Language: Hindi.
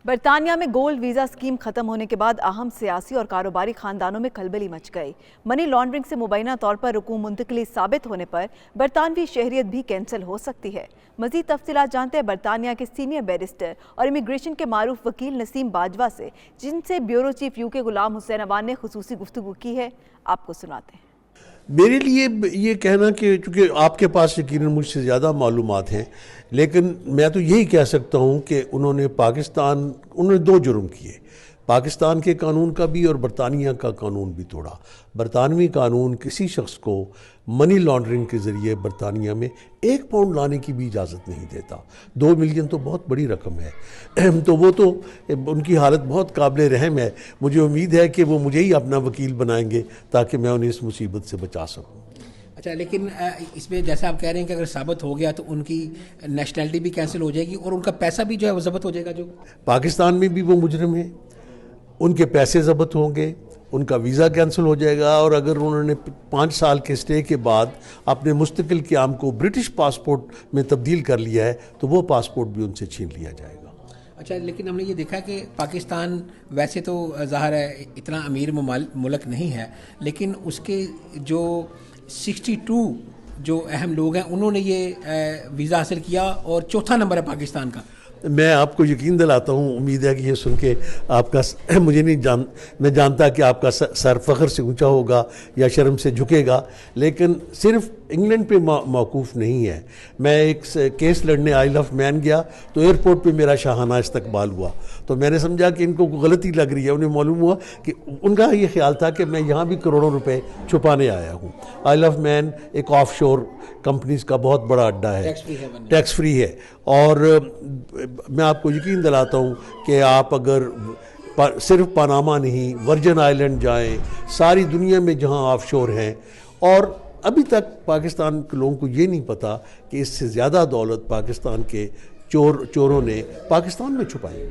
बर्तानिया में गोल्ड वीजा स्कीम खत्म होने के बाद अहम सियासी और कारोबारी खानदानों में खलबली मच गई। मनी लॉन्ड्रिंग से मुबैना तौर पर रकूम मुंतकिली साबित होने पर बरतानवी शहरियत भी कैंसिल हो सकती है। मजीद तफसीलात जानते हैं बरतानिया के सीनियर बैरिस्टर और इमिग्रेशन के मारूफ वकील नसीम बाजवा से, जिनसे bureau chief UK Ghulam Hussain Awan ने खुसूसी गुफ्तगू की है। आपको सुनाते हैं। मेरे लिए ये कहना कि चूँकि आपके पास यकीनन मुझसे ज़्यादा मालूमात हैं, लेकिन मैं तो यही कह सकता हूँ कि उन्होंने दो जुर्म किए, पाकिस्तान के कानून का भी और बरतानिया का कानून भी तोड़ा। बरतानवी कानून किसी शख्स को मनी लॉन्ड्रिंग के ज़रिए बरतानिया में 1 पाउंड लाने की भी इजाज़त नहीं देता। 2 मिलियन तो बहुत बड़ी रकम है, तो वो तो उनकी हालत बहुत काबिल रहम है। मुझे उम्मीद है कि वो मुझे ही अपना वकील बनाएंगे ताकि मैं उन्हें इस मुसीबत से बचा सकूँ। अच्छा, लेकिन इसमें जैसा आप कह रहे हैं कि अगर साबित हो गया तो उनकी नेशनैलिटी भी कैंसिल हो जाएगी और उनका पैसा भी जो है वो ज़ब्त हो जाएगा। जो पाकिस्तान में भी वो मुजरिम है, उनके पैसे ज़ब्त होंगे, उनका वीज़ा कैंसिल हो जाएगा, और अगर उन्होंने 5 साल के स्टे के बाद अपने मुस्तकिल क़याम को ब्रिटिश पासपोर्ट में तब्दील कर लिया है तो वो पासपोर्ट भी उनसे छीन लिया जाएगा। अच्छा, लेकिन हमने ये देखा कि पाकिस्तान वैसे तो ज़ाहिर है इतना अमीर मुल्क नहीं है, लेकिन उसके जो 62 जो अहम लोग हैं उन्होंने ये वीज़ा हासिल किया और चौथा नंबर है पाकिस्तान का। मैं आपको यकीन दिलाता हूँ, उम्मीद है कि ये सुन के आपका मैं जानता कि आपका सर फ़ख्र से ऊंचा होगा या शर्म से झुकेगा, लेकिन सिर्फ इंग्लैंड पे मौकूफ़ नहीं है। मैं एक केस लड़ने आइल ऑफ मैन गया तो एयरपोर्ट पे मेरा शाहाना इस्तकबाल हुआ, तो मैंने समझा कि इनको गलती लग रही है। उन्हें मालूम हुआ कि उनका ये ख्याल था कि मैं यहाँ भी करोड़ों रुपए छुपाने आया हूँ। आइल ऑफ मैन एक ऑफ शोर कंपनीज का बहुत बड़ा अड्डा है, टैक्स फ्री है, और मैं आपको यकीन दिलाता हूँ कि आप अगर सिर्फ पनामा नहीं, वर्जिन आइलैंड जाएं, सारी दुनिया में जहाँ ऑफ शोर हैं, और अभी तक पाकिस्तान के लोगों को ये नहीं पता कि इससे ज़्यादा दौलत पाकिस्तान के चोरों ने पाकिस्तान में छुपाई।